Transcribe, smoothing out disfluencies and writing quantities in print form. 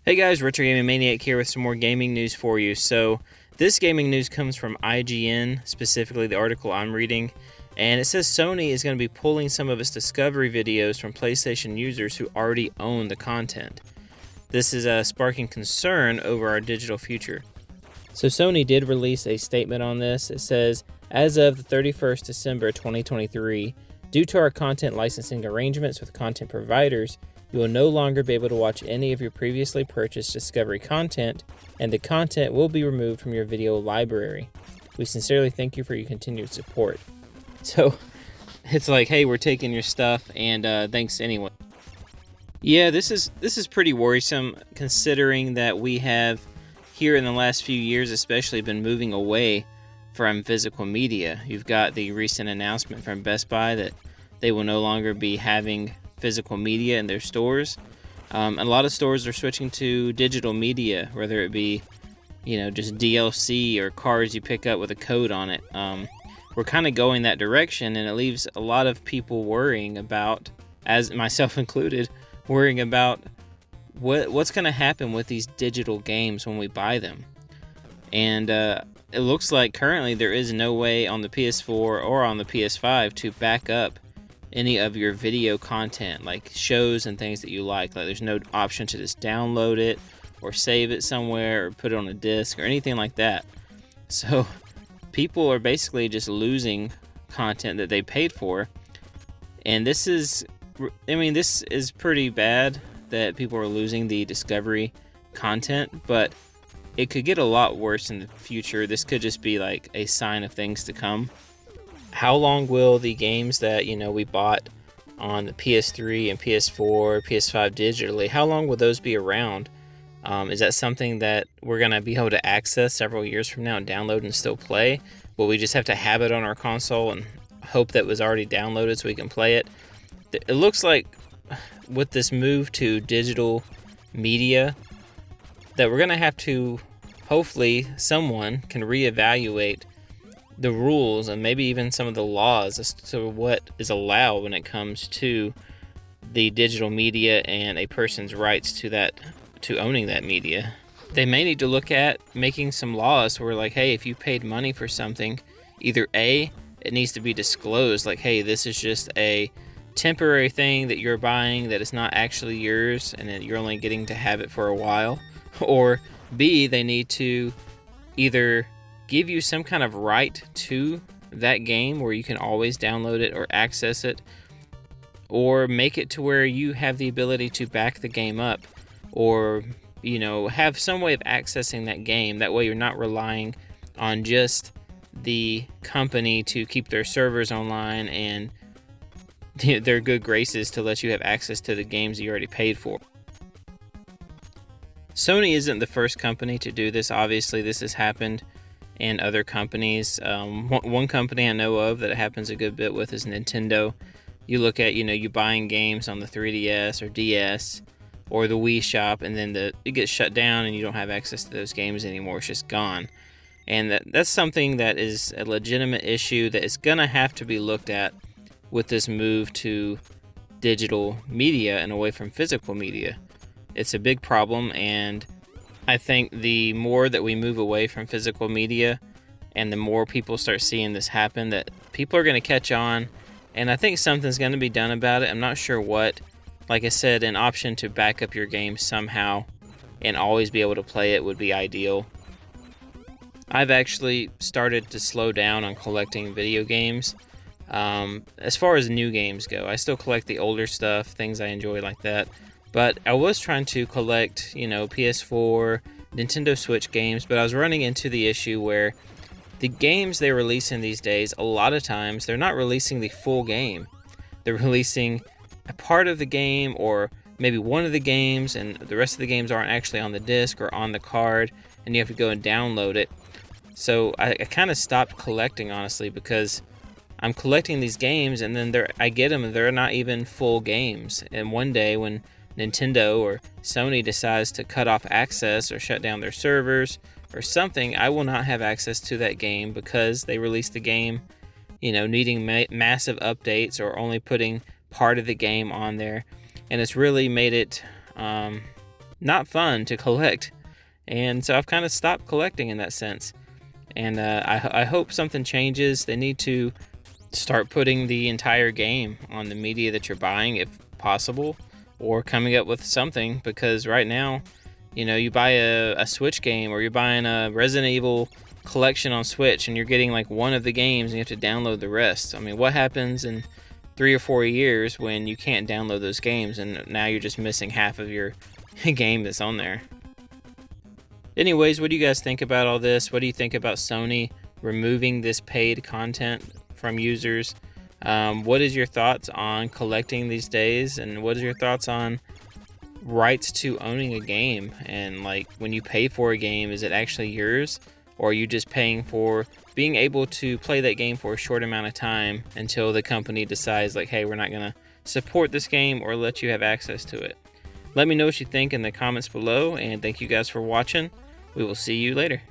Hey guys, Retro Gaming Maniac here with some more gaming news for you. So this gaming news comes from IGN, specifically the article I'm reading, and it says Sony is going to be pulling some of its discovery videos from PlayStation users who already own the content. This is sparking concern over our digital future. So Sony did release a statement on this. It says, as of the 31st December 2023, due to our content licensing arrangements with content providers, you will no longer be able to watch any of your previously purchased Discovery content, and the content will be removed from your video library. We sincerely thank you for your continued support. So, it's like, hey, we're taking your stuff, and thanks anyway. Yeah, this is pretty worrisome, considering that we have, here in the last few years especially, been moving away from physical media. You've got the recent announcement from Best Buy that they will no longer be having physical media in their stores. A lot of stores are switching to digital media, whether it be, just DLC or cards you pick up with a code on it. We're kind of going that direction, and it leaves a lot of people worrying about, as myself included, worrying about what's going to happen with these digital games when we buy them. And it looks like currently there is no way on the PS4 or on the PS5 to back up any of your video content, like shows and things that you like. There's no option to just download it or save it somewhere or put it on a disc or anything like that. So people are basically just losing content that they paid for, and this is pretty bad that people are losing the Discovery content, but it could get a lot worse in the future. This could just be like a sign of things to come. How long will the games that we bought on the PS3 and PS4, PS5 digitally, how long will those be around? Is that something that we're going to be able to access several years from now and download and still play? Will we just have to have it on our console and hope that it was already downloaded so we can play it? It looks like with this move to digital media that we're going to have to, hopefully someone can reevaluate the rules and maybe even some of the laws as to what is allowed when it comes to the digital media and a person's rights to owning that media. They may need to look at making some laws where, like, hey, if you paid money for something, either A, it needs to be disclosed, like, hey, this is just a temporary thing that you're buying that is not actually yours and that you're only getting to have it for a while, or B, they need to either give you some kind of right to that game where you can always download it or access it, or make it to where you have the ability to back the game up, or have some way of accessing that game. That way you're not relying on just the company to keep their servers online and their good graces to let you have access to the games you already paid for. Sony isn't the first company to do this. Obviously, this has happened in other companies. One company I know of that it happens a good bit with is Nintendo. You look at, you buying games on the 3DS or DS or the Wii shop, and then it gets shut down and you don't have access to those games anymore. It's just gone. And that's something that is a legitimate issue that is going to have to be looked at with this move to digital media and away from physical media. It's a big problem, and I think the more that we move away from physical media and the more people start seeing this happen, that people are going to catch on, and I think something's going to be done about it. I'm not sure what. Like I said, an option to back up your game somehow and always be able to play it would be ideal. I've actually started to slow down on collecting video games. As far as new games go, I still collect the older stuff, things I enjoy like that. But I was trying to collect, PS4, Nintendo Switch games, but I was running into the issue where the games they release in these days, a lot of times, they're not releasing the full game. They're releasing a part of the game or maybe one of the games, and the rest of the games aren't actually on the disc or on the card, and you have to go and download it. So I kind of stopped collecting, honestly, because I'm collecting these games, and then I get them, and they're not even full games. And one day when Nintendo or Sony decides to cut off access or shut down their servers or something, I will not have access to that game because they released the game, needing massive updates or only putting part of the game on there. And it's really made it not fun to collect. And so I've kind of stopped collecting in that sense. And I hope something changes. They need to start putting the entire game on the media that you're buying if possible, or coming up with something, because right now, you buy a Switch game, or you're buying a Resident Evil collection on Switch, and you're getting like one of the games and you have to download the rest. I mean, what happens in 3 or 4 years when you can't download those games and now you're just missing half of your game that's on there? Anyways, what do you guys think about all this? What do you think about Sony removing this paid content from users? What is your thoughts on collecting these days? And what is your thoughts on rights to owning a game? And like, when you pay for a game, is it actually yours? Or are you just paying for being able to play that game for a short amount of time until the company decides like, hey, we're not going to support this game or let you have access to it? Let me know what you think in the comments below, and thank you guys for watching. We will see you later.